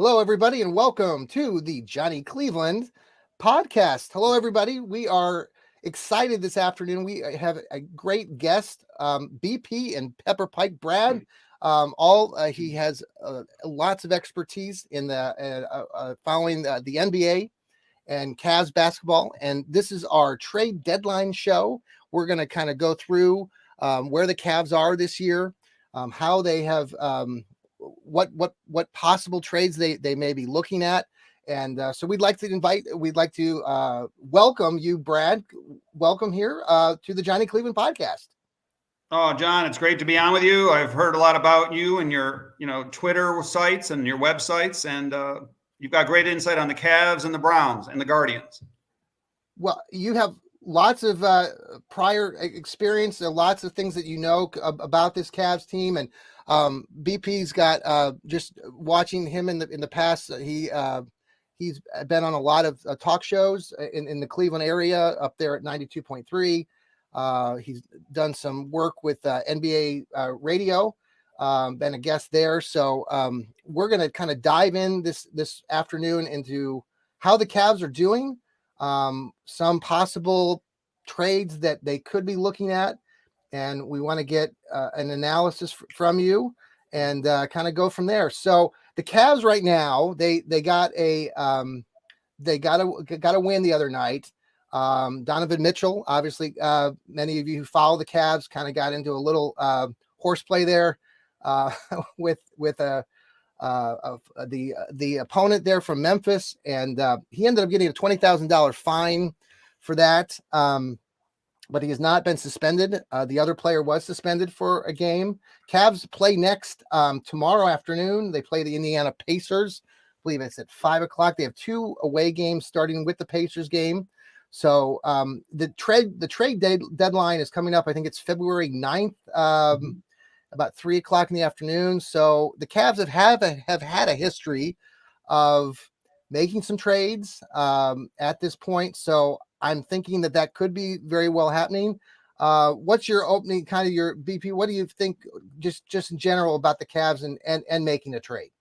Hello, everybody, and welcome to the Johnny Cleveland podcast. Hello, everybody. We are excited this afternoon. We have a great guest, BP and Pepper Pike Brad. He has lots of expertise in the following the NBA and Cavs basketball. And this is our trade deadline show. We're going to kind of go through where the Cavs are this year, how they have. What possible trades they may be looking at. And so we'd like to welcome you, Brad. Welcome here to the Johnny Cleveland podcast. Oh, John, it's great to be on with you. I've heard a lot about you and your, Twitter sites and your websites, and you've got great insight on the Cavs and the Browns and the Guardians. Well, you have lots of prior experience, lots of things that you know about this Cavs team, and BP's got just watching him in the past. He's been on a lot of talk shows in the Cleveland area up there at 92.3. He's done some work with NBA radio, been a guest there. So we're going to kind of dive in this afternoon into how the Cavs are doing, some possible trades that they could be looking at. And we want to get an analysis from you and kind of go from there. So the Cavs right now, they got a win the other night. Donovan Mitchell, obviously, many of you who follow the Cavs kind of got into a little horseplay there with the opponent there from Memphis, and he ended up getting a $20,000 fine for that. But he has not been suspended. The other player was suspended for a game. Cavs play next tomorrow afternoon. They play the Indiana Pacers. I believe it's at 5:00. They have two away games starting with the Pacers game. So the trade deadline is coming up. I think it's February 9th, about 3:00 in the afternoon. So the Cavs have had a history of making some trades at this point. So I'm thinking that could be very well happening. What's your opening, kind of your BP? What do you think just in general about the Cavs and making a trade?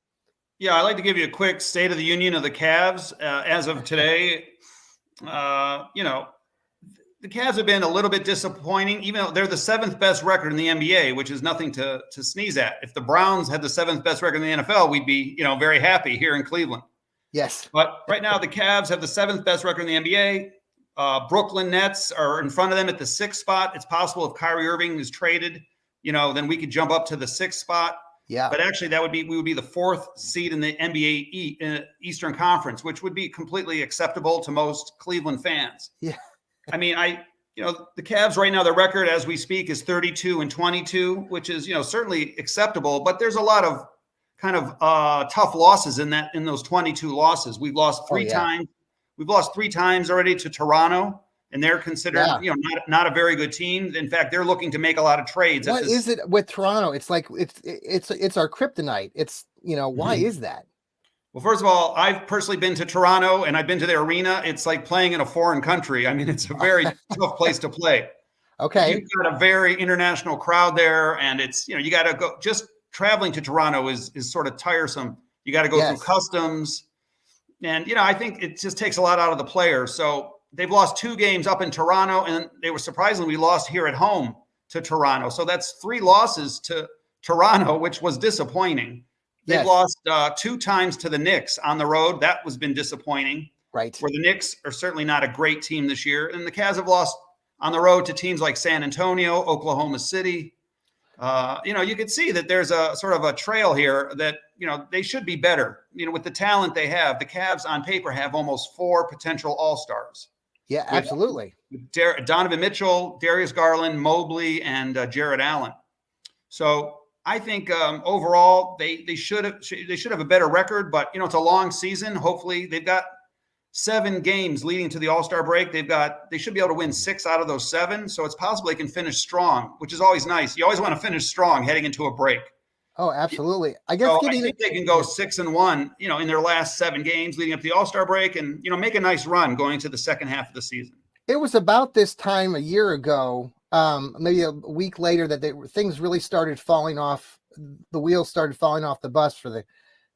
Yeah, I'd like to give you a quick state of the union of the Cavs as of today. The Cavs have been a little bit disappointing, even though they're the seventh best record in the NBA, which is nothing to sneeze at. If the Browns had the seventh best record in the NFL, we'd be, very happy here in Cleveland. Yes. But right now the Cavs have the seventh best record in the NBA. Brooklyn Nets are in front of them at the sixth spot. It's possible if Kyrie Irving is traded, then we could jump up to the sixth spot. Yeah. But actually, we would be the fourth seed in the NBA Eastern Conference, which would be completely acceptable to most Cleveland fans. Yeah. I mean, the Cavs right now, their record as we speak is 32-22, which is, certainly acceptable. But there's a lot of kind of tough losses in those 22 losses. We've lost three times. We've lost three times already to Toronto, and they're considered, not a very good team. In fact, they're looking to make a lot of trades. What is it with Toronto? It's like it's our kryptonite. It's why is that? Well, first of all, I've personally been to Toronto, and I've been to their arena. It's like playing in a foreign country. I mean, it's a very tough place to play. Okay, you've got a very international crowd there, and it's you got to go. Just traveling to Toronto is sort of tiresome. You got to go through customs. And, I think it just takes a lot out of the players. So they've lost two games up in Toronto, and they were surprisingly lost here at home to Toronto. So that's three losses to Toronto, which was disappointing. They've lost two times to the Knicks on the road. That has been disappointing. Right. Where the Knicks are certainly not a great team this year. And the Cavs have lost on the road to teams like San Antonio, Oklahoma City. You could see that there's a sort of a trail here that, they should be better. With the talent they have, the Cavs on paper have almost four potential all-stars. Yeah, absolutely. With Donovan Mitchell, Darius Garland, Mobley, and Jarrett Allen. So I think overall they should have a better record, but it's a long season. Hopefully they've got 7 games leading to the All-Star break. They should be able to win 6 out of those 7. So it's possible they can finish strong, which is always nice. You always want to finish strong heading into a break. Oh, absolutely. I think they can go 6-1, in their last 7 games leading up to the All-Star break and, make a nice run going to the second half of the season. It was about this time a year ago, maybe a week later, that things really started falling off. The wheels started falling off the bus for the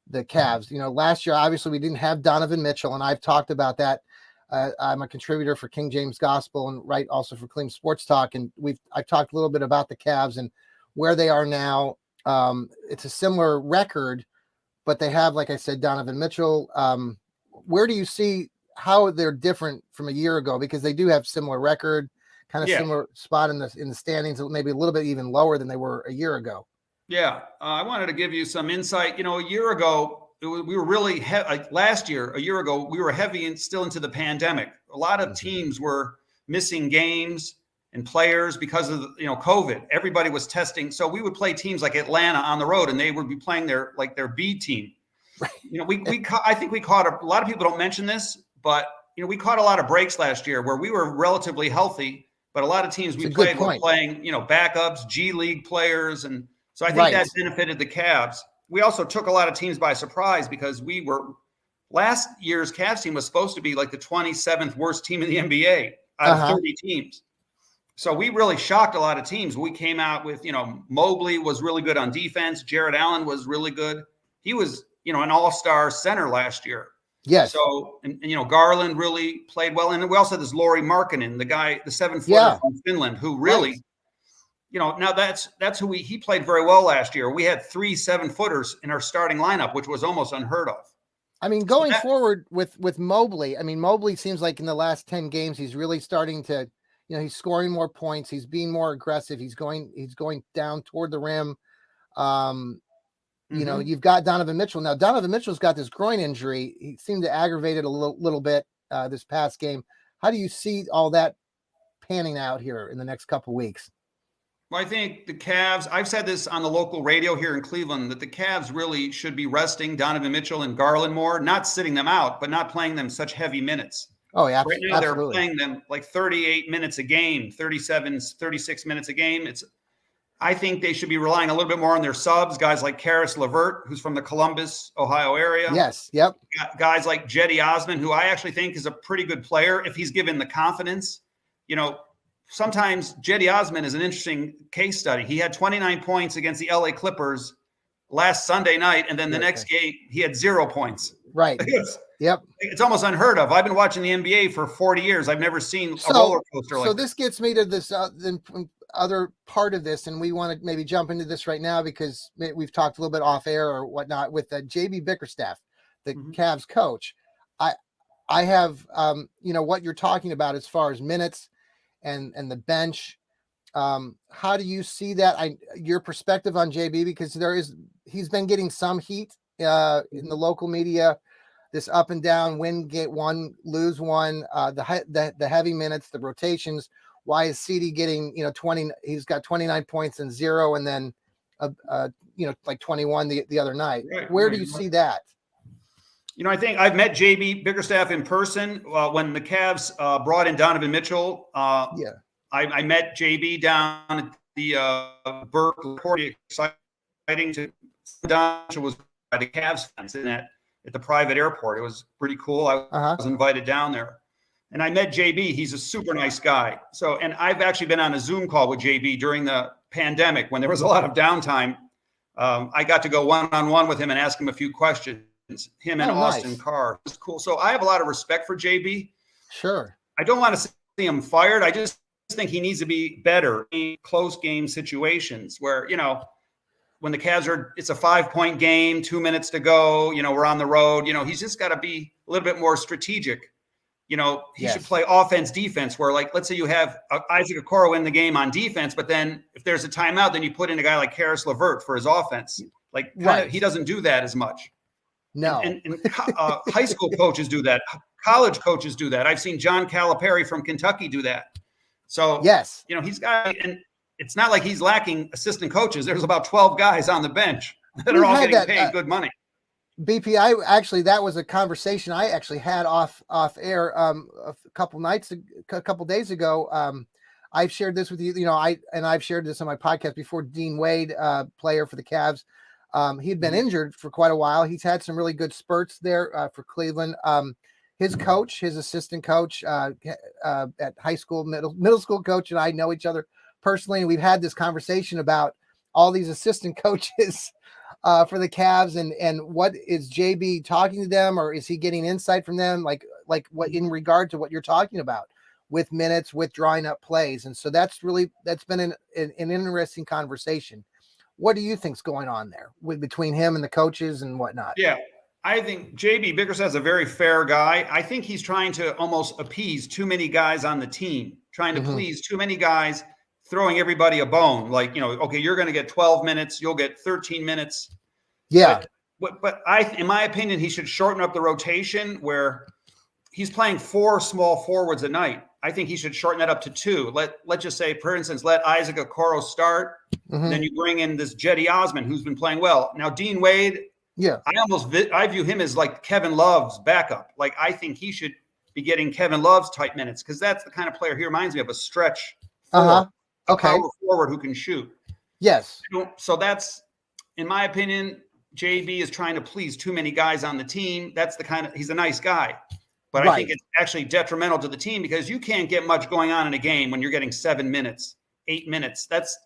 the Cavs. Last year, obviously, we didn't have Donovan Mitchell, and I've talked about that. I'm a contributor for King James Gospel and write also for Clean Sports Talk, and I've talked a little bit about the Cavs and where they are now. It's a similar record, but they have, like I said, Donovan Mitchell. Where do you see how they're different from a year ago? Because they do have similar record, kind of similar spot in the standings, maybe a little bit even lower than they were a year ago. Yeah, I wanted to give you some insight. A year ago, we were really last year, a year ago, we were heavy and still into the pandemic. A lot of teams were missing games and players because of COVID. Everybody was testing, so we would play teams like Atlanta on the road, and they would be playing their B team. Right. I think we caught a lot of people don't mention this, but we caught a lot of breaks last year where we were relatively healthy, but a lot of teams we played were playing backups, G League players, and so I think that benefited the Cavs. We also took a lot of teams by surprise because last year's Cavs team was supposed to be like the 27th worst team in the NBA out of 30 teams. So we really shocked a lot of teams. We came out with, Mobley was really good on defense. Jared Allen was really good. He was, an all-star center last year. Yes. So, and Garland really played well. And we also had this Lauri Markkanen, the guy, the 7-footer from Finland, who really, now that's who he played very well last year. We had 3 7-footers in our starting lineup, which was almost unheard of. I mean, going forward with Mobley, Mobley seems like in the last 10 games, he's really starting to, he's scoring more points. He's being more aggressive. He's going down toward the rim. You've got Donovan Mitchell. Now, Donovan Mitchell's got this groin injury. He seemed to aggravate it a little bit this past game. How do you see all that panning out here in the next couple of weeks? Well, I think the Cavs, I've said this on the local radio here in Cleveland, that the Cavs really should be resting Donovan Mitchell and Garland more, not sitting them out, but not playing them such heavy minutes. Oh, yeah. Right now they're playing them like 38 minutes a game, 36 minutes a game. I think they should be relying a little bit more on their subs, guys like Karis LeVert, who's from the Columbus, Ohio area. Yes, yep. Guys like Cedi Osman, who I actually think is a pretty good player if he's given the confidence. Sometimes Cedi Osman is an interesting case study. He had 29 points against the LA Clippers last Sunday night, and then the next game he had 0 points. Right. Yep. It's almost unheard of. I've been watching the NBA for 40 years. I've never seen a roller coaster like this. So this gets me to this other part of this, and we want to maybe jump into this right now because we've talked a little bit off air or whatnot with JB Bickerstaff, the Cavs coach. I have, what you're talking about as far as minutes and the bench. How do you see that? Your perspective on JB, because he's been getting some heat in the local media, this up and down, win, get one, lose one, the heavy minutes, the rotations. Why is CD getting, 20? He's got 29 points and 0, and then, like 21 the other night. Where do you see that? I think I've met JB Bickerstaff in person when the Cavs brought in Donovan Mitchell. I met JB down at the Berkeley. Exciting to Donovan Mitchell was by the Cavs fans at the private airport. It was pretty cool. I was invited down there. And I met JB. He's a super nice guy. And I've actually been on a Zoom call with JB during the pandemic when there was a lot of downtime. I got to go one-on-one with him and ask him a few questions. Him and Austin Carr. It's cool. So I have a lot of respect for JB. Sure. I don't want to see him fired. I just think he needs to be better in close game situations where, when the Cavs it's a 5-point game, 2 minutes to go, we're on the road, he's just got to be a little bit more strategic. He should play offense, defense, where let's say you have Isaac Okoro in the game on defense, but then if there's a timeout, then you put in a guy like Karis LeVert for his offense. He doesn't do that as much. No. And high school coaches do that. College coaches do that. I've seen John Calipari from Kentucky do that. So, yes, he's got, and it's not like he's lacking assistant coaches. There's about 12 guys on the bench that are all getting paid good money. BP, that was a conversation I actually had off air a couple days ago. I've shared this with you, I've shared this on my podcast before. Dean Wade, player for the Cavs. He'd been injured for quite a while. He's had some really good spurts there for Cleveland. His coach, his assistant coach at high school, middle school coach, and I know each other personally, and we've had this conversation about all these assistant coaches for the Cavs, and what is JB talking to them, or is he getting insight from them? Like what in regard to what you're talking about with minutes, with drawing up plays. And so that's been an interesting conversation. What do you think's going on there between him and the coaches and whatnot? Yeah. I think JB Bickerstaff is a very fair guy. I think he's trying to almost appease too many guys on the team, trying to please too many guys, throwing everybody a bone. Like, okay, you're going to get 12 minutes. You'll get 13 minutes. Yeah. But in my opinion, he should shorten up the rotation where he's playing 4 small forwards a night. I think he should shorten that up to 2. Let's just say, for instance, let Isaac Okoro start. Then you bring in this Jetty Osman, who's been playing well. Now, Dean Wade, I view him as like Kevin Love's backup. Like, I think he should be getting Kevin Love's type minutes because that's the kind of player he reminds me of, a stretch forward, a power forward who can shoot. Yes. So that's, in my opinion, JB is trying to please too many guys on the team. That's he's a nice guy. But I think it's actually detrimental to the team because you can't get much going on in a game when you're getting 7 minutes, 8 minutes. That's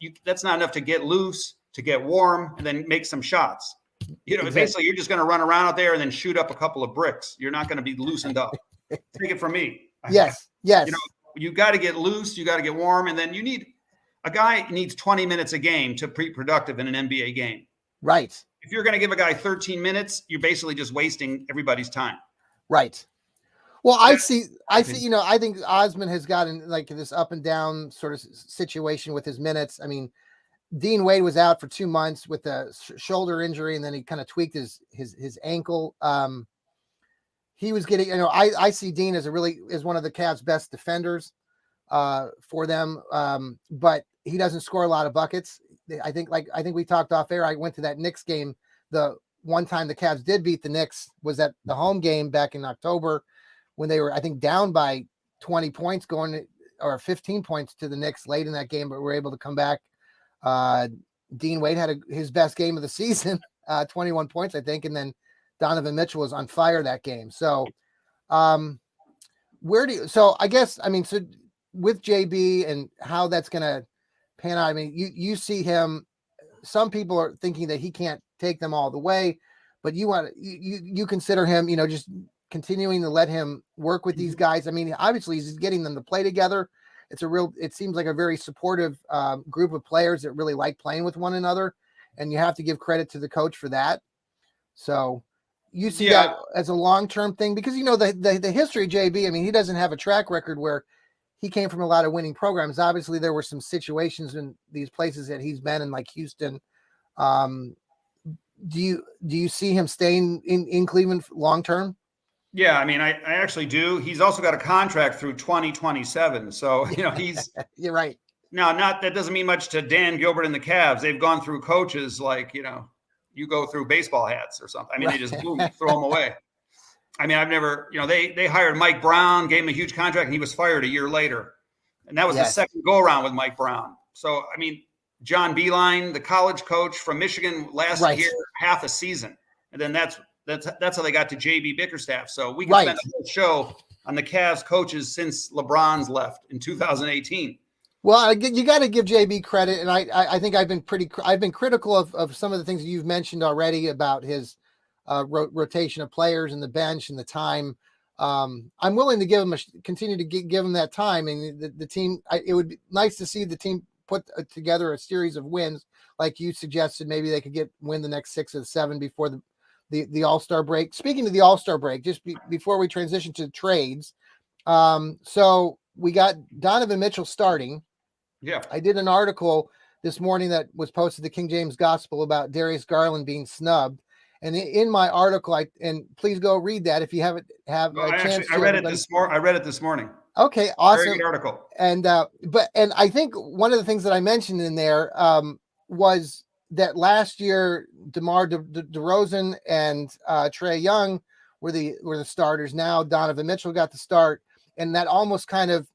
not enough to get loose, to get warm, and then make some shots. Basically, you're just going to run around out there and then shoot up a couple of bricks. You're not going to be loosened up. Take it from me. Yes. You got to get loose. You got to get warm. And then a guy needs 20 minutes a game to be productive in an NBA game. Right. If you're going to give a guy 13 minutes, you're basically just wasting everybody's time. Right. Well, I think Osman has gotten like this up and down sort of situation with his minutes. I mean, Dean Wade was out for 2 months with a shoulder injury, and then he kind of tweaked his ankle. He was getting, I see Dean as one of the Cavs' best defenders for them, but he doesn't score a lot of buckets. I think we talked off air. I went to that Knicks game. The one time the Cavs did beat the Knicks was at the home game back in October when they were, I think, down by 20 points or 15 points to the Knicks late in that game, but were able to come back. Dean Wade had his best game of the season, 21 points, I think. And then Donovan Mitchell was on fire that game. So, so with JB and how that's going to pan out, I mean, you see him, some people are thinking that he can't take them all the way, but you consider him, just continuing to let him work with these guys. I mean, obviously he's getting them to play together. It seems like a very supportive group of players that really like playing with one another. And you have to give credit to the coach for that. So you see that as a long-term thing because, the history of JB, I mean, he doesn't have a track record where he came from a lot of winning programs. Obviously there were some situations in these places that he's been in, like Houston. Do you see him staying in Cleveland long-term? Yeah, I mean, I actually do. He's also got a contract through 2027. So, he's you're right. Now, that doesn't mean much to Dan Gilbert and the Cavs. They've gone through coaches like, you go through baseball hats or something. I mean, They just boom, throw them away. I mean, I've never, they hired Mike Brown, gave him a huge contract, and he was fired a year later. And that was the second go around with Mike Brown. So, I mean, John Beilein, the college coach from Michigan, lasted here half a season. And then that's how they got to JB Bickerstaff. So we can spend a whole show on the Cavs coaches since LeBron's left in 2018. Well, you got to give JB credit, and I think I've been critical of some of the things you've mentioned already about his rotation of players and the bench and the time. I'm willing to continue to give him that time, and the team. It would be nice to see the team put together a series of wins, like you suggested. Maybe they could win the next 6 or 7 before the All-Star break. Speaking of the All-Star break, just before we transition to trades, so we got Donovan Mitchell starting. Yeah, I did an article this morning that was posted to King James Gospel about Darius Garland being snubbed. And in my article, and please go read that if you haven't a chance. I read it this morning. Okay, awesome. Very good article. And I think one of the things that I mentioned in there was that last year DeMar DeRozan and Trae Young were the starters. Now Donovan Mitchell got the start, and that almost kind of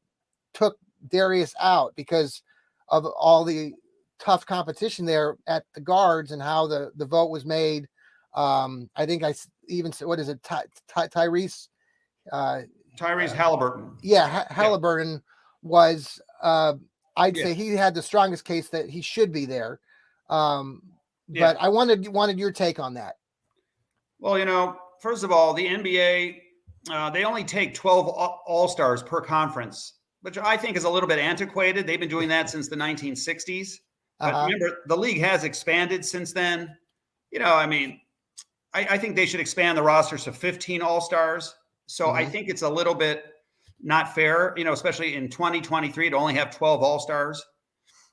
took Darius out because of all the tough competition there at the guards and how the vote was made. I think I even said, what is it? Tyrese Halliburton. Yeah. Halliburton was, I'd say he had the strongest case that he should be there. but I wanted your take on that. Well, first of all, the NBA, they only take 12 All-Stars per conference, which I think is a little bit antiquated. They've been doing that since the 1960s. But remember, the league has expanded since then. I think they should expand the rosters to 15 All-Stars. So I think it's a little bit not fair, especially in 2023 to only have 12 All-Stars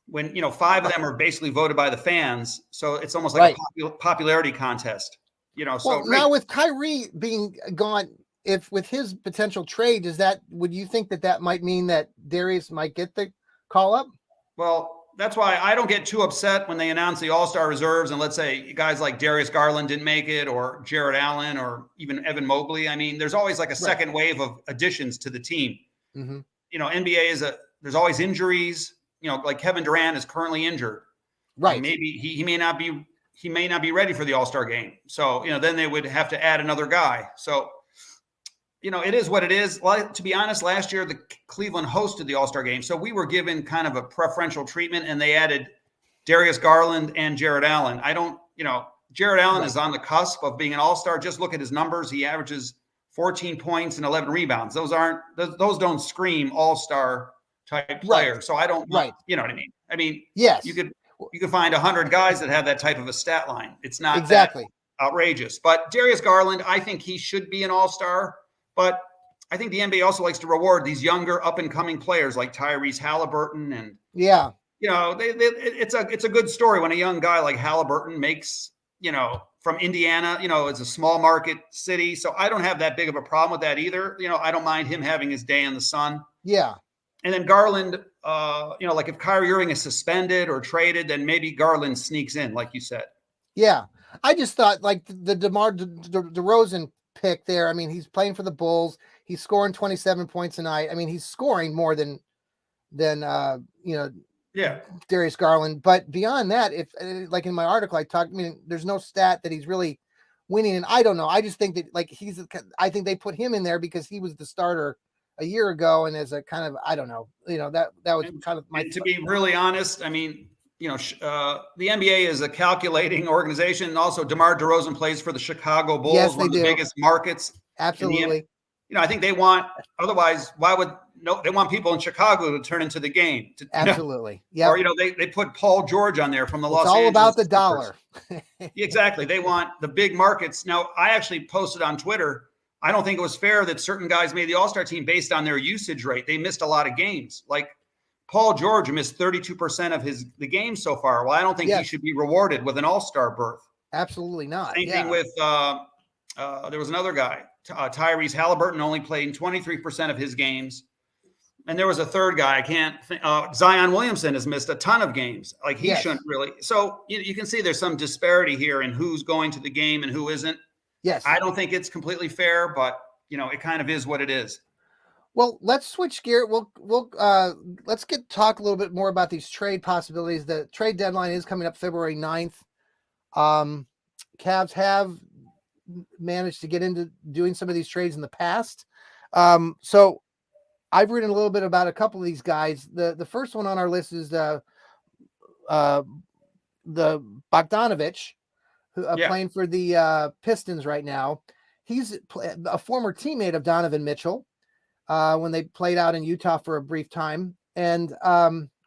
when, 5 of them are basically voted by the fans. So it's almost like a popularity contest, So now with Kyrie being gone, if with his potential trade, would you think that might mean that Darius might get the call up? Well, that's why I don't get too upset when they announce the All-Star reserves. And let's say guys like Darius Garland didn't make it, or Jared Allen, or even Evan Mobley. I mean, there's always like a second wave of additions to the team. NBA there's always injuries, like Kevin Durant is currently injured. Right. And maybe he may not be ready for the All-Star game. So, then they would have to add another guy. So, it is what it is. To be honest, last year, the Cleveland hosted the All-Star game. So we were given kind of a preferential treatment, and they added Darius Garland and Jared Allen. Jared Allen is on the cusp of being an All-Star. Just look at his numbers. He averages 14 points and 11 rebounds. Those don't scream All-Star type player. Right. So I don't, you know what I mean? I mean, yes, you could find 100 guys that have that type of a stat line. It's not exactly that outrageous. But Darius Garland, I think he should be an All-Star. But I think the NBA also likes to reward these younger up-and-coming players like Tyrese Halliburton, and it's a good story when a young guy like Halliburton makes, from Indiana, it's a small market city, so I don't have that big of a problem with that either. I don't mind him having his day in the sun. Yeah. And then Garland, like if Kyrie Irving is suspended or traded, then maybe Garland sneaks in, like you said. Yeah, I just thought like the DeMar DeRozan pick there. I mean, he's playing for the Bulls. He's scoring 27 points a night. I mean, he's scoring more than Darius Garland. But beyond that, if like in my article, there's no stat that he's really winning. And I don't know. I just think that like I think they put him in there because he was the starter a year ago. And as a kind of, I don't know, that was kind of my, to be really honest, I mean, the NBA is a calculating organization. And also DeMar DeRozan plays for the Chicago Bulls, yes, one of the biggest markets. Absolutely. I think they want, otherwise, they want people in Chicago to turn into the game. Absolutely. Yeah. Or, they put Paul George on there from the Los Angeles. It's all about the dollar. Exactly. They want the big markets. Now, I actually posted on Twitter, I don't think it was fair that certain guys made the All-Star team based on their usage rate. They missed a lot of games. Like Paul George missed 32% of the games so far. Well, I don't think he should be rewarded with an All-Star berth. Absolutely not. Same thing with there was another guy, Tyrese Halliburton, only played 23% of his games. And there was a third guy, I can't think, Zion Williamson has missed a ton of games. Like he shouldn't really. So you can see there's some disparity here in who's going to the game and who isn't. Yes. I don't think it's completely fair, but it kind of is what it is. Well, let's switch gear. Let's talk a little bit more about these trade possibilities. The trade deadline is coming up February 9th. Cavs have managed to get into doing some of these trades in the past. So I've written a little bit about a couple of these guys. The first one on our list is the Bogdanovich, who playing for the Pistons right now. He's a former teammate of Donovan Mitchell when they played out in Utah for a brief time, and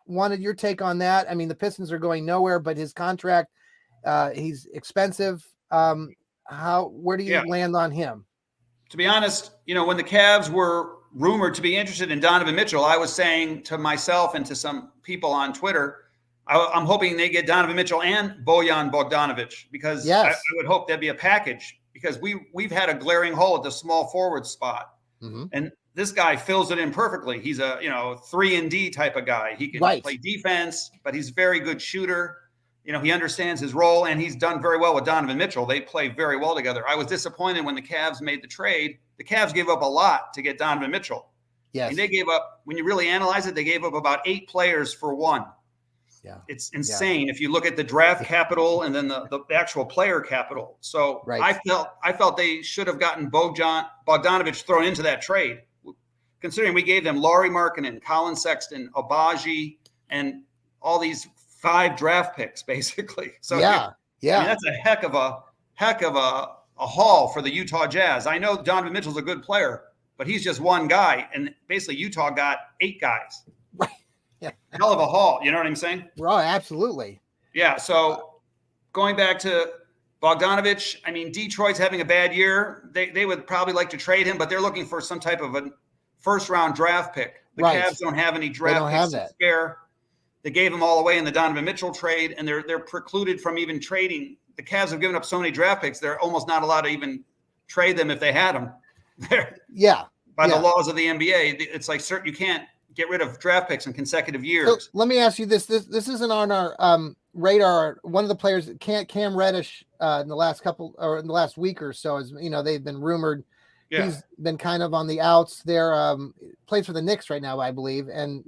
wanted your take on that. I mean, the Pistons are going nowhere, but his contract, he's expensive. Where do you land on him? To be honest, when the Cavs were rumored to be interested in Donovan Mitchell, I was saying to myself and to some people on Twitter, I'm hoping they get Donovan Mitchell and Bojan Bogdanovic, because I would hope that'd be a package, because we've had a glaring hole at the small forward spot. Mm-hmm. And this guy fills it in perfectly. He's a 3-and-D type of guy. He can play defense, but he's a very good shooter. He understands his role, and he's done very well with Donovan Mitchell. They play very well together. I was disappointed when the Cavs made the trade. The Cavs gave up a lot to get Donovan Mitchell. Yes. And they gave up, when you really analyze it, they gave up about 8 players for one. Yeah. It's insane if you look at the draft capital and then the actual player capital. So I felt they should have gotten Bogdanovic thrown into that trade, considering we gave them Lauri Markkanen, Colin Sexton, Abaji, and all these 5 draft picks, basically. So Yeah. I mean, that's a heck of a haul for the Utah Jazz. I know Donovan Mitchell's a good player, but he's just one guy. And basically Utah got 8 guys. Right. Yeah. Hell of a haul. You know what I'm saying? Right. Absolutely. Yeah. So going back to Bogdanovich, I mean, Detroit's having a bad year. They would probably like to trade him, but they're looking for some type of a first-round draft pick. The Cavs don't have any draft picks to spare. They gave them all away in the Donovan Mitchell trade, and they're precluded from even trading. The Cavs have given up so many draft picks, they're almost not allowed to even trade them if they had them. By the laws of the NBA, it's like you can't get rid of draft picks in consecutive years. So let me ask you this. This isn't on our radar. One of the players, Cam Reddish, in the last week or so, is, they've been rumored. Yeah. He's been kind of on the outs there. Plays for the Knicks right now, I believe. And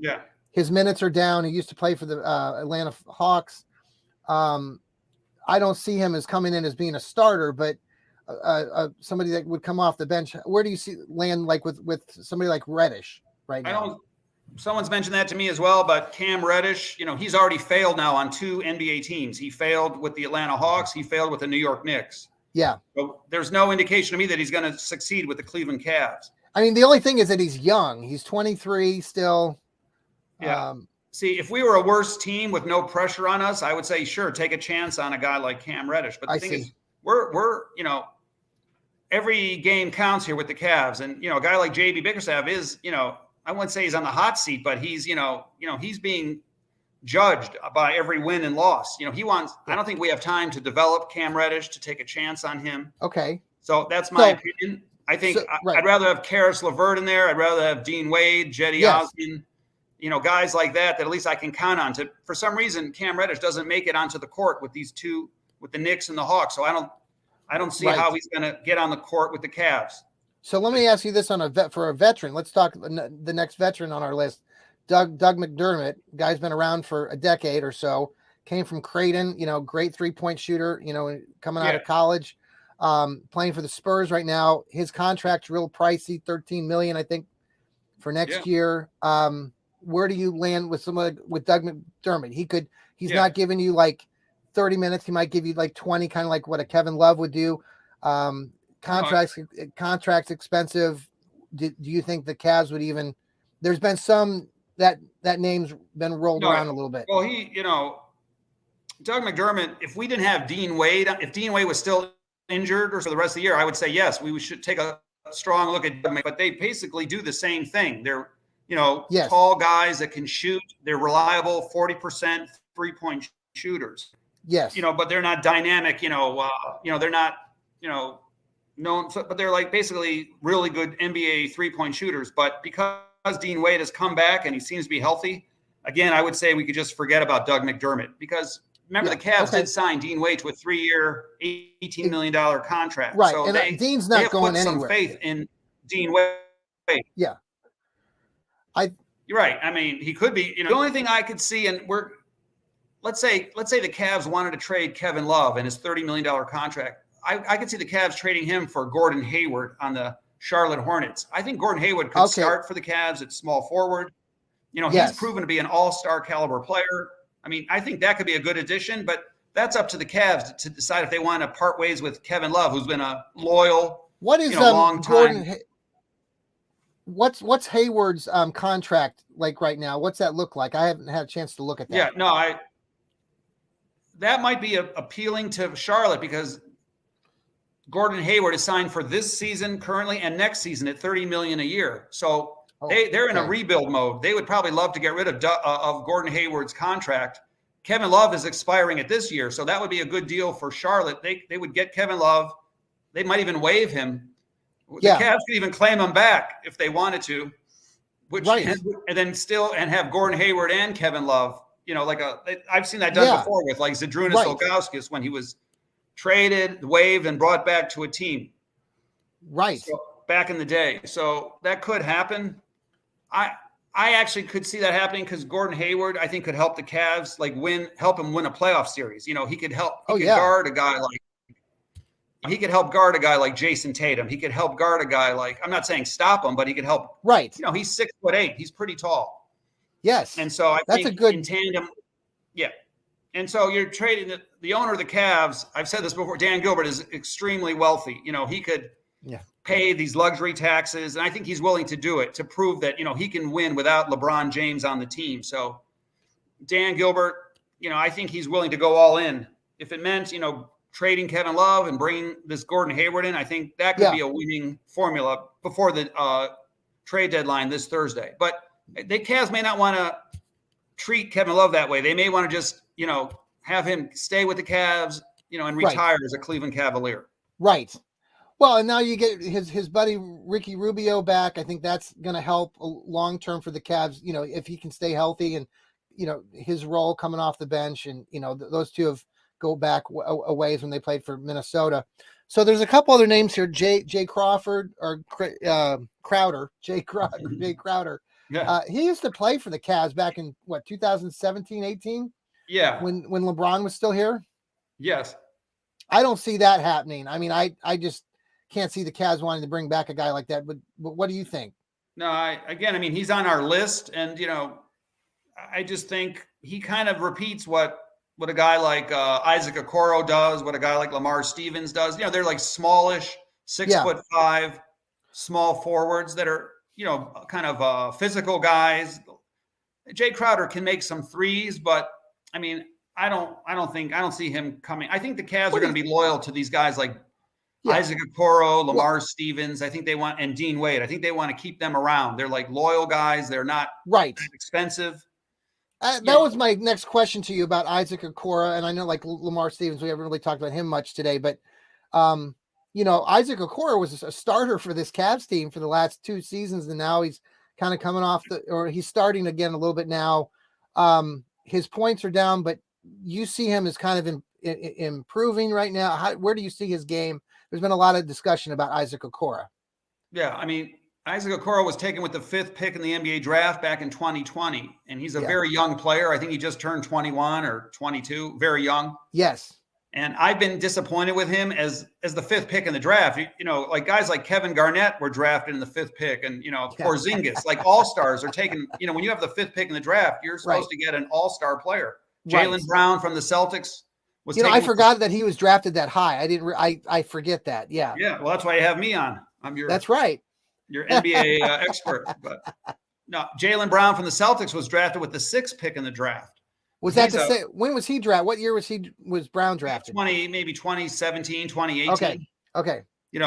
his minutes are down. He used to play for the Atlanta Hawks. I don't see him as coming in as being a starter, but somebody that would come off the bench. Where do you see land like with somebody like Reddish right now? Someone's mentioned that to me as well, but Cam Reddish, he's already failed now on 2 NBA teams. He failed with the Atlanta Hawks. He failed with the New York Knicks. Yeah. So there's no indication to me that he's going to succeed with the Cleveland Cavs. I mean, the only thing is that he's young. He's 23 still. Yeah. See, if we were a worse team with no pressure on us, I would say, sure, take a chance on a guy like Cam Reddish. But the thing is, we're every game counts here with the Cavs. And, a guy like JB Bickerstaff is, I wouldn't say he's on the hot seat, but he's, he's being judged by every win and loss. I don't think we have time to develop Cam Reddish to take a chance on him. Okay. So that's my opinion. I think I'd rather have Karis LeVert in there. I'd rather have Dean Wade, Jetty Osman, guys like that at least I can count on. For some reason, Cam Reddish doesn't make it onto the court with these two, with the Knicks and the Hawks. So I don't see how he's going to get on the court with the Cavs. So let me ask you this for a veteran. Let's talk the next veteran on our list, Doug McDermott. Guy's been around for a decade or so. Came from Creighton, great 3-point shooter, coming out of college, playing for the Spurs right now. His contract's real pricey, $13 million, I think, for next year. Where do you land with with Doug McDermott? He's not giving you like 30 minutes. He might give you like 20, kind of like what a Kevin Love would do. Contracts expensive. Do you think the Cavs would even? There's been some that name's been rolled around a little bit. Well, Doug McDermott. If we didn't have Dean Wade, if Dean Wade was still injured or for the rest of the year, I would say yes, we should take a strong look at Doug. But they basically do the same thing. They're tall guys that can shoot. They're reliable, 40% 3-point shooters. Yes. But they're not dynamic. They're not known, but they're like basically really good NBA 3-point shooters. But because Dean Wade has come back and he seems to be healthy, again, I would say we could just forget about Doug McDermott, because remember the Cavs did sign Dean Wade to a 3-year, $18 million contract. Right. So and Dean's not going anywhere. Some faith in Dean Wade. Yeah. You're right. I mean, he could be. The only thing I could see, and let's say the Cavs wanted to trade Kevin Love and his $30 million contract. I could see the Cavs trading him for Gordon Hayward on the Charlotte Hornets. I think Gordon Hayward could start for the Cavs at small forward. He's proven to be an all-star caliber player. I mean, I think that could be a good addition, but that's up to the Cavs to decide if they want to part ways with Kevin Love, who's been a loyal, long time. What's Hayward's contract like right now? What's that look like? I haven't had a chance to look at that. Yeah, no, that might be appealing to Charlotte, because Gordon Hayward is signed for this season currently and next season at $30 million a year. So they're in a rebuild mode. They would probably love to get rid of Gordon Hayward's contract. Kevin Love is expiring at this year, so that would be a good deal for Charlotte. They would get Kevin Love. They might even waive him. The Cavs could even claim him back if they wanted to, and then have Gordon Hayward and Kevin Love. I've seen that done before with like Zydrunas Ilgauskas when he was traded, waived, and brought back to a team. Right. So, back in the day. So that could happen. I actually could see that happening, because Gordon Hayward, I think, could help the Cavs help him win a playoff series. He could help. He could guard a guy like. He could help guard a guy like Jason Tatum. He could help guard a guy like, I'm not saying stop him, but he could help. Right. He's 6'8". He's pretty tall. Yes. And so I think in tandem, And so you're trading the owner of the Cavs. I've said this before. Dan Gilbert is extremely wealthy. He could pay these luxury taxes, and I think he's willing to do it to prove that he can win without LeBron James on the team. So Dan Gilbert, I think he's willing to go all in. If it meant trading Kevin Love and bringing this Gordon Hayward in, I think that could be a winning formula before the trade deadline this Thursday. But the Cavs may not want to treat Kevin Love that way. They may want to just have him stay with the Cavs, and retire as a Cleveland Cavalier. Right. Well, and now you get his buddy Ricky Rubio back. I think that's going to help long term for the Cavs. If he can stay healthy, and his role coming off the bench, and those two have go back a ways when they played for Minnesota. So there's a couple other names here: Jay Crawford or Crowder. Jay Crowder. Yeah. He used to play for the Cavs back in 2017, 18. Yeah. When LeBron was still here. Yes. I don't see that happening. I mean, I just can't see the Cavs wanting to bring back a guy like that. But what do you think? No, he's on our list, and I just think he kind of repeats what a guy like Isaac Okoro does, what a guy like Lamar Stevens does. They're like smallish, 6'5", small forwards that are kind of physical guys. Jay Crowder can make some threes, but I don't see him coming. I think the Cavs are going to be loyal to these guys like Isaac Okoro, Lamar Stevens. I think they want, and Dean Wade. I think they want to keep them around. They're like loyal guys. They're not expensive. That was my next question to you about Isaac Okoro. And I know like Lamar Stevens, we haven't really talked about him much today, but Isaac Okoro was a starter for this Cavs team for the last 2 seasons. And now he's kind of coming off he's starting again a little bit now. His points are down, but you see him as kind of improving right now. Where do you see his game? There's been a lot of discussion about Isaac Okoro. Yeah. Isaac Okoro was taken with the 5th pick in the NBA draft back in 2020. And he's a very young player. I think he just turned 21 or 22, very young. Yes. And I've been disappointed with him as the 5th pick in the draft. Like guys like Kevin Garnett were drafted in the 5th pick, and Porzingis, like all-stars are taken. When you have the 5th pick in the draft, you're supposed to get an all-star player. Jaylen Brown from the Celtics was. I forgot that he was drafted that high. I didn't. I forget that. Yeah. Yeah. Well, that's why you have me on. I'm your. That's right. Your NBA expert. But no, Jaylen Brown from the Celtics was drafted with the 6th pick in the draft. Was that when was he drafted? What year was Brown drafted? 2017, 2018. Okay.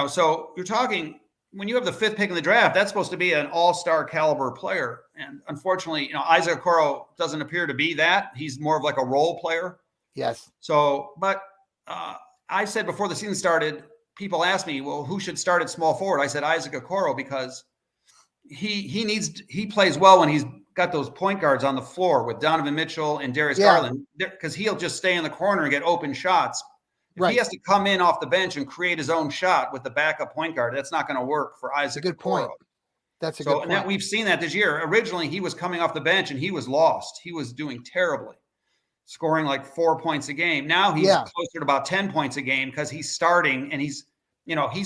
So you're talking when you have the 5th pick in the draft, that's supposed to be an all-star caliber player. And unfortunately, Isaac Okoro doesn't appear to be that. He's more of like a role player. Yes. So, but I said before the season started, people asked me, well, who should start at small forward? I said Isaac Okoro because he plays well when he's got those point guards on the floor with Donovan Mitchell and Darius Garland, because he'll just stay in the corner and get open shots. If he has to come in off the bench and create his own shot with the backup point guard, that's not going to work for Isaac. Good point. That's a good point. And we've seen that this year. Originally, he was coming off the bench and he was lost. He was doing terribly, scoring like 4 points a game. Now he's closer to about 10 points a game because he's starting and he's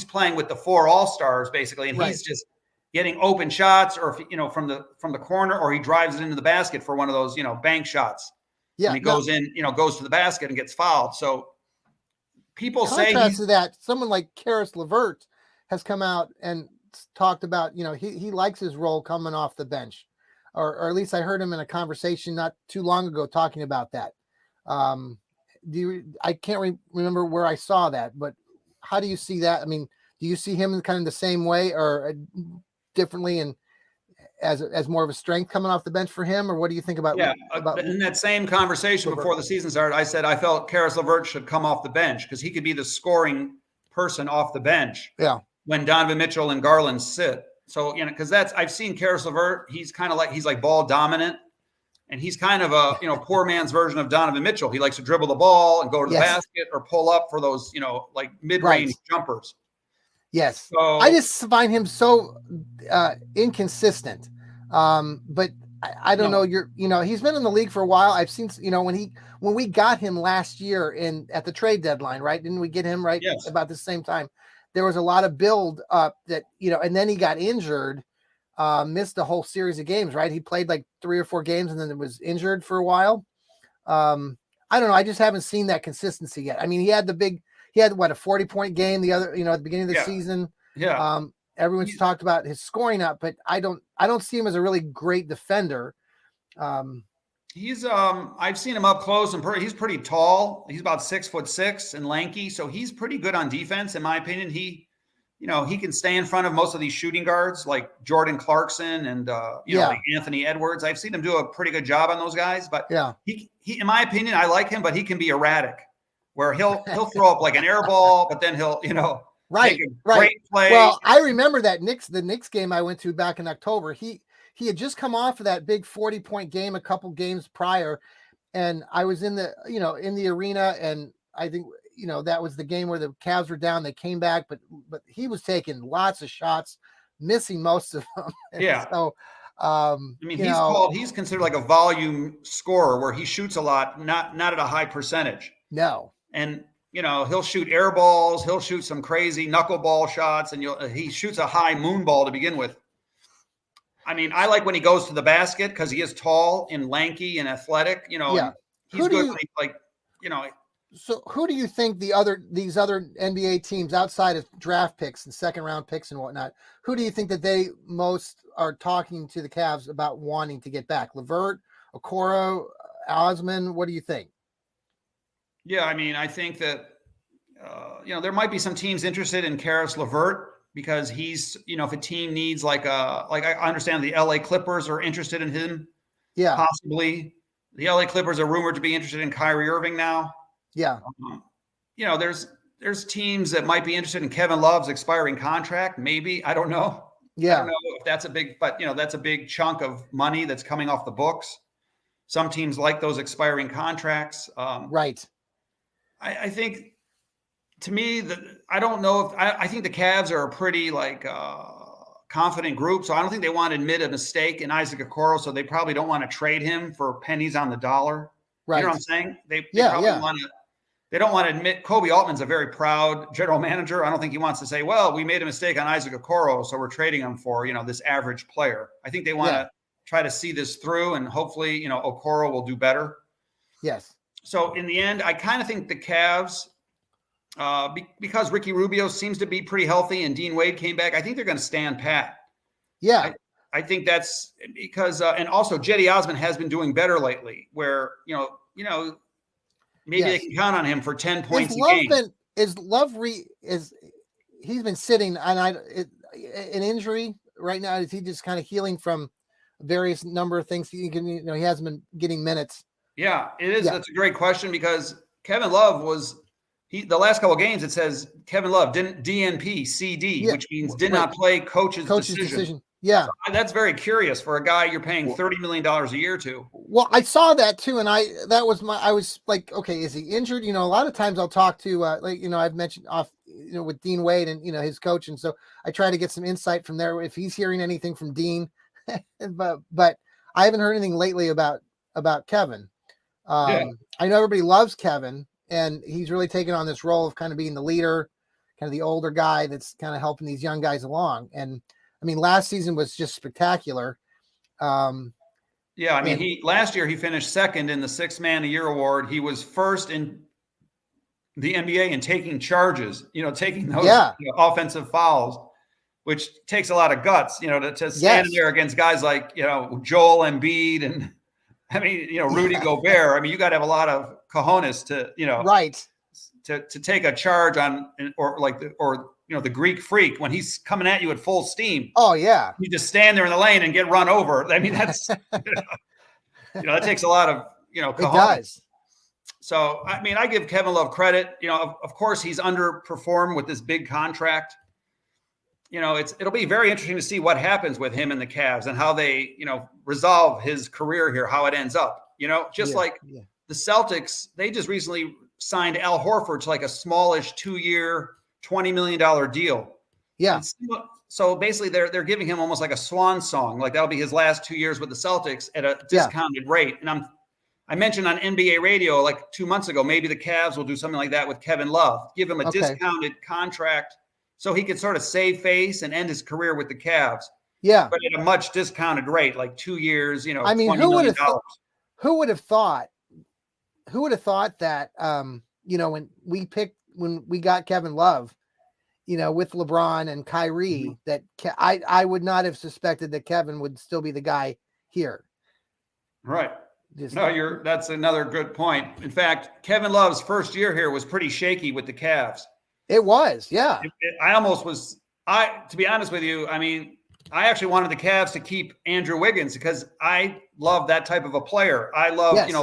playing with the 4 all-stars basically, and he's just getting open shots, or from the corner, or he drives it into the basket for one of those bank shots. Yeah, and he goes to the basket and gets fouled. So people say to that, someone like Karis LeVert has come out and talked about he likes his role coming off the bench, or at least I heard him in a conversation not too long ago talking about that. I can't remember where I saw that, but how do you see that? I mean, do you see him kind of the same way or differently, and as more of a strength coming off the bench for him, or what do you think about? In that same conversation before the season started, I said I felt Karis LeVert should come off the bench because he could be the scoring person off the bench. Yeah. When Donovan Mitchell and Garland sit, so because I've seen Karis LeVert. He's kind of like ball dominant, and he's kind of a poor man's version of Donovan Mitchell. He likes to dribble the ball and go to the basket or pull up for those like mid-range jumpers. Yes. So, I just find him so inconsistent. But I don't know. He's been in the league for a while. I've seen, when we got him last year at the trade deadline, right? Didn't we get him right about the same time? There was a lot of build up that, and then he got injured, missed a whole series of games, right? He played like 3 or 4 games and then was injured for a while. I don't know. I just haven't seen that consistency yet. I mean, he had a 40-point game the other, at the beginning of the season. Yeah. Everyone's talked about his scoring up, but I don't see him as a really great defender. He's I've seen him up close and he's pretty tall. He's about 6'6" and lanky, so he's pretty good on defense, in my opinion. He can stay in front of most of these shooting guards like Jordan Clarkson and like Anthony Edwards. I've seen him do a pretty good job on those guys, but he in my opinion, I like him, but he can be erratic, where he'll throw up like an air ball, but then he'll right, make a great play. Well, I remember that the Knicks game I went to back in October. He had just come off of that big 40-point game a couple games prior, and I was in the in the arena, and I think that was the game where the Cavs were down. They came back, but he was taking lots of shots, missing most of them. Yeah. So, I mean, he's considered like a volume scorer where he shoots a lot, not at a high percentage. No. And he'll shoot air balls, he'll shoot some crazy knuckleball shots, and he shoots a high moon ball to begin with. I mean, I like when he goes to the basket because he is tall and lanky and athletic. He's good when So who do you think these other NBA teams outside of draft picks and second round picks and whatnot, who do you think that they most are talking to the Cavs about wanting to get back? LeVert, Okoro, Osman, what do you think? Yeah, I mean, I think that there might be some teams interested in Caris LeVert because he's, if a team needs I understand the LA Clippers are interested in him. Yeah. Possibly. The LA Clippers are rumored to be interested in Kyrie Irving now. Yeah. There's teams that might be interested in Kevin Love's expiring contract. Maybe, I don't know. Yeah. I don't know if that's that's a big chunk of money that's coming off the books. Some teams like those expiring contracts. Right. I think, to me, I don't know if I think the Cavs are a pretty confident group, so I don't think they want to admit a mistake in Isaac Okoro, so they probably don't want to trade him for pennies on the dollar. Right. You know what I'm saying? They don't want to admit. Kobe Altman's a very proud general manager. I don't think he wants to say, well, we made a mistake on Isaac Okoro, so we're trading him for this average player. I think they want to try to see this through, and hopefully Okoro will do better. Yes. So in the end, I kind of think the Cavs, because Ricky Rubio seems to be pretty healthy and Dean Wade came back, I think they're going to stand pat. Yeah. I think that's because, and also Cedi Osman has been doing better lately where, maybe they can count on him for 10 points a game. He's been sitting on an injury right now. Is he just kind of healing from various number of things? He hasn't been getting minutes. Yeah, it is. Yeah. That's a great question because Kevin Love the last couple of games, it says Kevin Love didn't DNP CD, which means did not play coach's decision. Yeah. So that's very curious for a guy you're paying $30 million a year to. Well, I saw that too. And I was like, okay, is he injured? A lot of times I'll talk to, I've mentioned off, with Dean Wade and, his coach. And so I try to get some insight from there if he's hearing anything from Dean, but I haven't heard anything lately about Kevin. I know everybody loves Kevin, and he's really taken on this role of kind of being the leader, kind of the older guy that's kind of helping these young guys along. And I mean, last season was just spectacular. Last year he finished second in the Sixth Man of the Year award. He was first in the NBA in taking charges, taking those offensive fouls, which takes a lot of guts, to stand there against guys like, Joel Embiid and, Rudy Gobert. I mean, you got to have a lot of cojones to, right. To take a charge on, the Greek Freak when he's coming at you at full steam. Oh yeah. You just stand there in the lane and get run over. I mean, that's, that takes a lot of, cojones. It does. So, I mean, I give Kevin Love credit, of course he's underperformed with this big contract. It'll be very interesting to see what happens with him and the Cavs and how they, resolve his career here, how it ends up, the Celtics, they just recently signed Al Horford to like a smallish 2-year, $20 million deal. Yeah. So basically they're giving him almost like a swan song. Like that'll be his last 2 years with the Celtics at a discounted rate. And I mentioned on NBA radio, like 2 months ago, maybe the Cavs will do something like that with Kevin Love, give him a discounted contract so he could sort of save face and end his career with the Cavs. Yeah. But at a much discounted rate, like 2 years, I mean, $20 million. who would have thought who would have thought that, when we got Kevin Love, with LeBron and Kyrie, that I would not have suspected that Kevin would still be the guy here. Right. That's another good point. In fact, Kevin Love's first year here was pretty shaky with the Cavs. It was, yeah. To be honest with you, I mean, I actually wanted the Cavs to keep Andrew Wiggins because I love that type of a player. I love, Yes.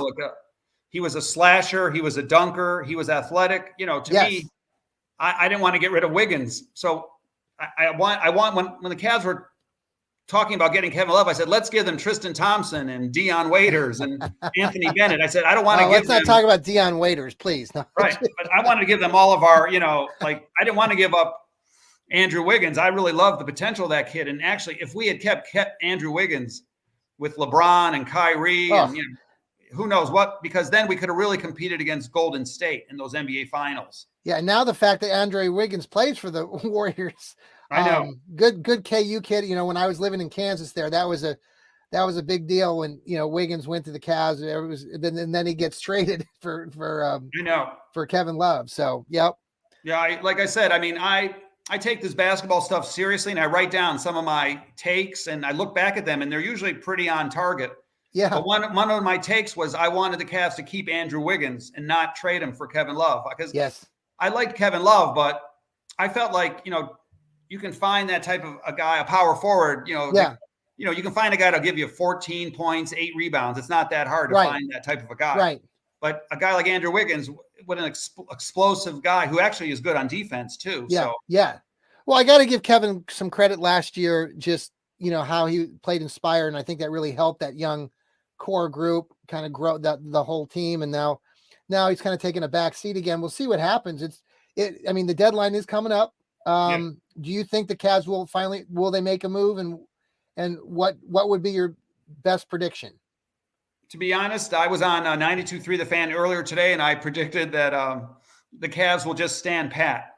He was a slasher. He was a dunker. He was athletic. To me, I didn't want to get rid of Wiggins. So I want when the Cavs were talking about getting Kevin Love, I said, let's give them Tristan Thompson and Dion Waiters and Anthony Bennett. I said, I don't want to give let's not talk about Dion Waiters, please. No. Right. But I wanted to give them all of our, I didn't want to give up Andrew Wiggins. I really love the potential of that kid. And actually, if we had kept Andrew Wiggins with LeBron and Kyrie and who knows what, because then we could have really competed against Golden State in those NBA finals. Yeah. And now the fact that Andrew Wiggins plays for the Warriors, I know. Good KU kid. When I was living in Kansas there, that was a big deal when, Wiggins went to the Cavs. And then he gets traded for Kevin Love. So, yep. Yeah. Like I said, I mean, I take this basketball stuff seriously and I write down some of my takes and I look back at them and they're usually pretty on target. Yeah. But one of my takes was I wanted the Cavs to keep Andrew Wiggins and not trade him for Kevin Love because I liked Kevin Love, but I felt like, you can find that type of a guy, a power forward, you can find a guy that'll give you 14 points, 8 rebounds. It's not that hard to find that type of a guy. Right. But a guy like Andrew Wiggins, what an explosive guy who actually is good on defense too. Yeah. So. Yeah. Well, I got to give Kevin some credit last year, just, how he played Inspire. And I think that really helped that young core group kind of grow the whole team. And now he's kind of taking a back seat again. We'll see what happens. I mean, the deadline is coming up. Do you think the Cavs will they make a move and what would be your best prediction? To be honest, I was on 92.3 The Fan earlier today, and I predicted that the Cavs will just stand pat.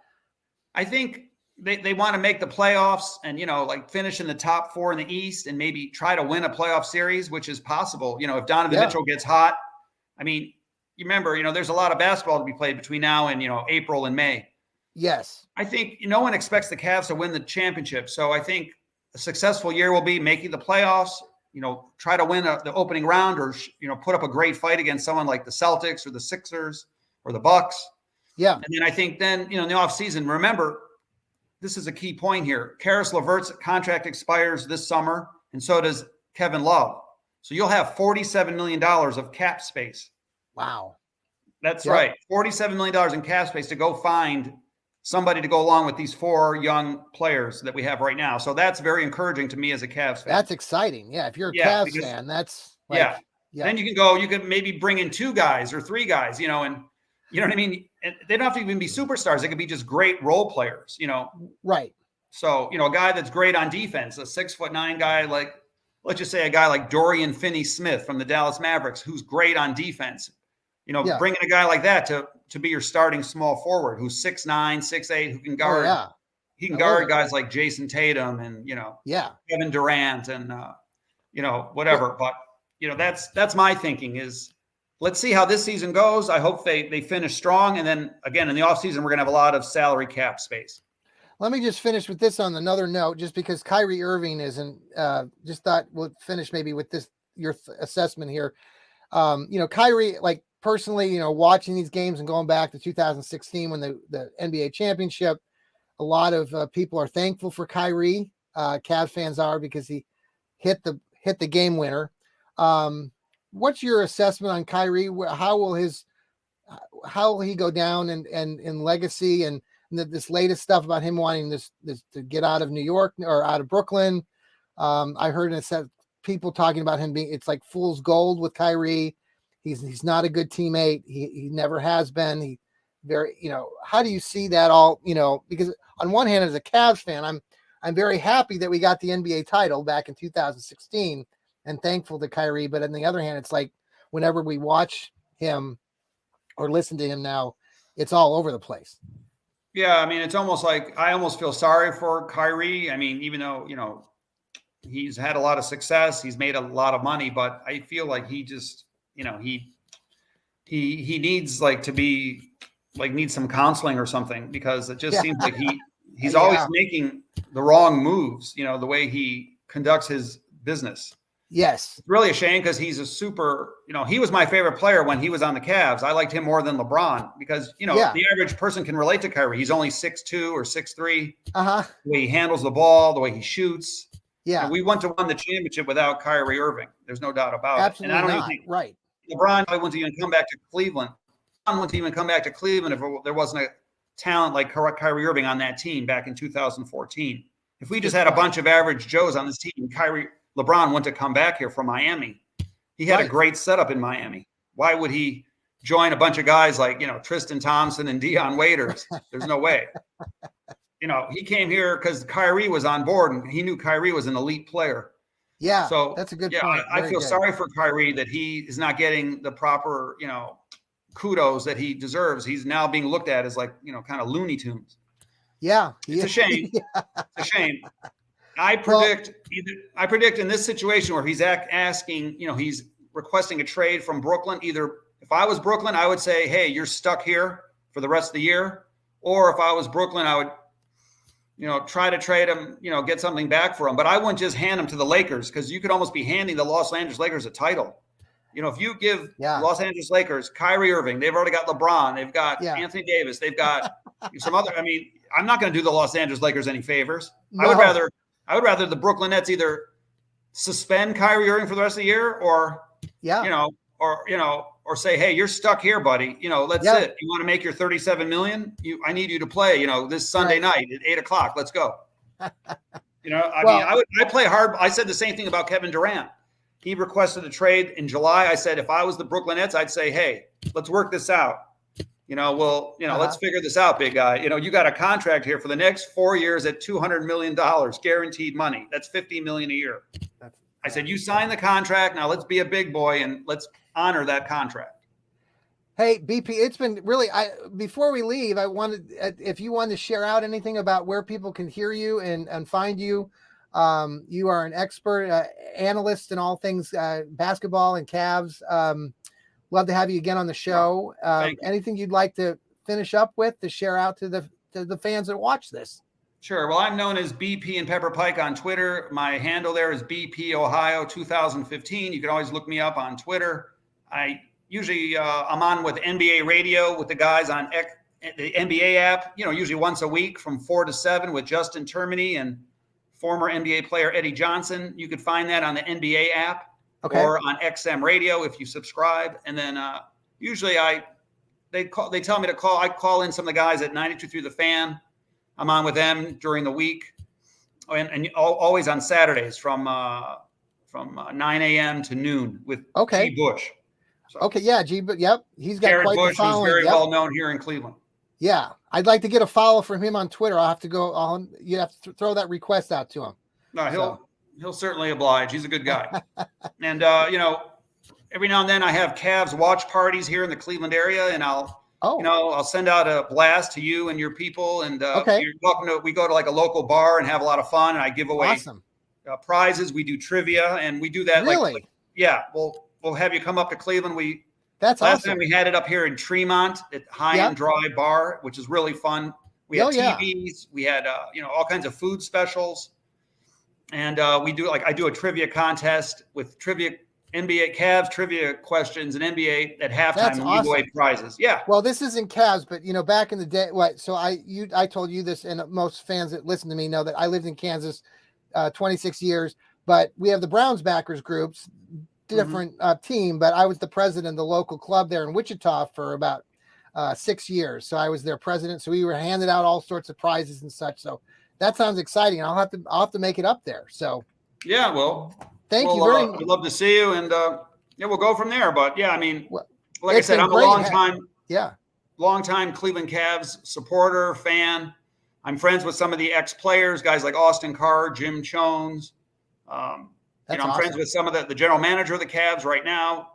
I think they want to make the playoffs and, finish in the top 4 in the East and maybe try to win a playoff series, which is possible. If Donovan Mitchell gets hot, I mean, you remember, there's a lot of basketball to be played between now and, April and May. Yes. I think no one expects the Cavs to win the championship. So I think a successful year will be making the playoffs, try to win the opening round or, put up a great fight against someone like the Celtics or the Sixers or the Bucks. Yeah. And then I think then, in the offseason, remember, this is a key point here. Karis LeVert's contract expires this summer, and so does Kevin Love. So you'll have $47 million of cap space. Wow. That's right. $47 million in cap space to go find somebody to go along with these 4 young players that we have right now. So that's very encouraging to me as a Cavs fan. That's exciting. Yeah. If you're a Cavs fan, that's Then you can maybe bring in 2 guys or 3 guys, and you know what I mean? And they don't have to even be superstars. They could be just great role players, Right. So, a guy that's great on defense, a 6'9" guy, like, let's just say a guy like Dorian Finney-Smith from the Dallas Mavericks, who's great on defense. Bringing a guy like that to be your starting small forward who's 6'9", 6'8", who can guard. He can guard guys like Jason Tatum and, Kevin Durant and, whatever. But, that's my thinking is let's see how this season goes. I hope they finish strong. And then again, in the offseason, we're going to have a lot of salary cap space. Let me just finish with this on another note, just because Kyrie Irving isn't, just thought we'll finish maybe with this, your assessment here. Kyrie, like, personally, watching these games and going back to 2016 when the NBA championship, a lot of people are thankful for Kyrie. Cavs fans are, because he hit the game winner. What's your assessment on Kyrie? How will he go down in legacy and this latest stuff about him wanting this to get out of New York or out of Brooklyn? I heard people talking about him being, it's like fool's gold with Kyrie. He's not a good teammate. He never has been. He very, how do you see that all, because on one hand, as a Cavs fan, I'm very happy that we got the NBA title back in 2016 and thankful to Kyrie. But on the other hand, it's like whenever we watch him or listen to him now, it's all over the place. Yeah. I mean, it's almost like, I almost feel sorry for Kyrie. I mean, even though, he's had a lot of success, he's made a lot of money, but I feel like he just, he he needs like to be like needs some counseling or something, because it just seems like he's always making the wrong moves, you know, the way he conducts his business. Yes. It's really a shame, because he's a super, you know, he was my favorite player when he was on the Cavs. I liked him more than LeBron because, you know, the average person can relate to Kyrie. He's only 6'2" or 6'3". The way he handles the ball, the way he shoots. Yeah. And we won the championship without Kyrie Irving. There's no doubt about it. And I don't not. even think Right. LeBron probably wouldn't even come back to Cleveland. LeBron wouldn't even come back to Cleveland if there wasn't a talent like Kyrie Irving on that team back in 2014. If we just had a bunch of average Joes on this team, LeBron wouldn't have come back here from Miami. He had a great setup in Miami. Why would he join a bunch of guys like, you know, Tristan Thompson and Dion Waiters? There's no way. You know, he came here because Kyrie was on board, and he knew Kyrie was an elite player. Yeah, so that's a good point. I feel sorry for Kyrie that he is not getting the proper, you know, kudos that he deserves. He's now being looked at as like, you know, kind of Looney Tunes. Yeah, it's a shame. It's a shame. I predict in this situation where he's asking, you know, he's requesting a trade from Brooklyn. Either if I was Brooklyn, I would say, hey, you're stuck here for the rest of the year. Or if I was Brooklyn, I would, you know, try to trade him, you know, get something back for him. But I wouldn't just hand him to the Lakers, because you could almost be handing the Los Angeles Lakers a title. You know, if you give Los Angeles Lakers Kyrie Irving, they've already got LeBron, they've got Anthony Davis, they've got some other. I mean, I'm not going to do the Los Angeles Lakers any favors. No. I would rather the Brooklyn Nets either suspend Kyrie Irving for the rest of the year, or or say, hey, you're stuck here, buddy. You know, that's it. You want to make your $37 million? I need you to play. You know, this Sunday night at 8:00. Let's go. You know, I mean, I play hard. I said the same thing about Kevin Durant. He requested a trade in July. I said, if I was the Brooklyn Nets, I'd say, hey, let's work this out. You know, well, you know, let's figure this out, big guy. You know, you got a contract here for the next 4 years at $200 million guaranteed money. That's $50 million a year. I said, you signed the contract. Now let's be a big boy and let's honor that contract. Hey, BP, it's been really, before we leave, I wanted, if you wanted to share out anything about where people can hear you and find you. You are an expert analyst in all things basketball and Cavs. Love to have you again on the show. Anything you'd like to finish up with to share out to the fans that watch this? Sure. Well, I'm known as BP and Pepper Pike on Twitter. My handle there is BP Ohio 2015. You can always look me up on Twitter. I usually I'm on with NBA Radio with the guys on the NBA app. You know, usually once a week from 4 to 7 with Justin Termini and former NBA player Eddie Johnson. You could find that on the NBA app or on XM Radio if you subscribe. And then usually they tell me to call. I call in some of the guys at 92.3 The Fan. I'm on with them during the week, and always on Saturdays from 9 a.m. to noon with G. Bush. So, G. But yep, he's got Garrett quite Bush, the following. Who's very well known here in Cleveland. Yeah, I'd like to get a follow from him on Twitter. I'll have to go on. You have to throw that request out to him. No, he'll certainly oblige. He's a good guy. And you know, every now and then I have Cavs watch parties here in the Cleveland area, and I'll send out a blast to you and your people. And you're welcome to. We go to like a local bar and have a lot of fun. And I give away prizes. We do trivia, and we do that. Really? We'll have you come up to Cleveland. That's last awesome. time we had it up here in Tremont at High and Dry Bar, which is really fun. We had TVs. We had all kinds of food specials, and I do a trivia contest with trivia. NBA Cavs trivia questions and NBA at halftime and give away prizes. Yeah. Well, this isn't Cavs, but back in the day, so I told you this, and most fans that listen to me know that I lived in Kansas 26 years, but we have the Browns backers groups, different team, but I was the president of the local club there in Wichita for about 6 years. So I was their president. So we were handed out all sorts of prizes and such. So that sounds exciting. I'll have to make it up there. So yeah, well, thank you very much. I'd love to see you, and we'll go from there. But yeah, I mean, like I said, I'm a long time Cleveland Cavs supporter, fan. I'm friends with some of the ex-players, guys like Austin Carr, Jim Chones. I'm friends with some of the general manager of the Cavs right now.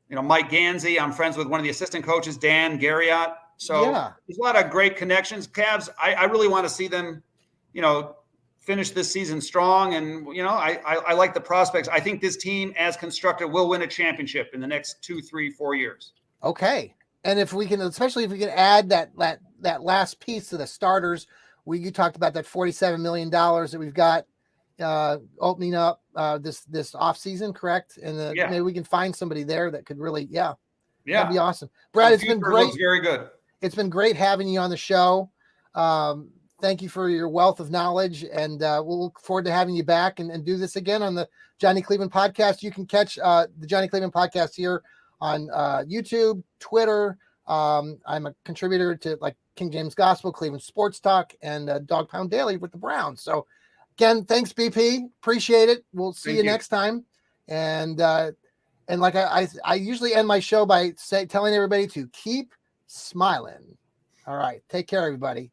Mike Gansey. I'm friends with one of the assistant coaches, Dan Garriott. So there's a lot of great connections. Cavs, I really want to see them, finish this season strong. And, you know, I like the prospects. I think this team as constructed will win a championship in the next 2, 3, 4 years. Okay. And if we can, especially if we can add that last piece to the starters, you talked about that $47 million that we've got opening up this off season, correct? And maybe we can find somebody there that could really, that'd be awesome. Brad, it's been great. Looks very good. It's been great having you on the show. Thank you for your wealth of knowledge, and we'll look forward to having you back and do this again on the Johnny Cleveland podcast. You can catch the Johnny Cleveland podcast here on YouTube, Twitter. I'm a contributor to like King James Gospel, Cleveland Sports Talk, and Dog Pound Daily with the Browns. So again, thanks, BP. Appreciate it. We'll see you next time. And like I usually end my show by telling everybody to keep smiling. All right. Take care, everybody.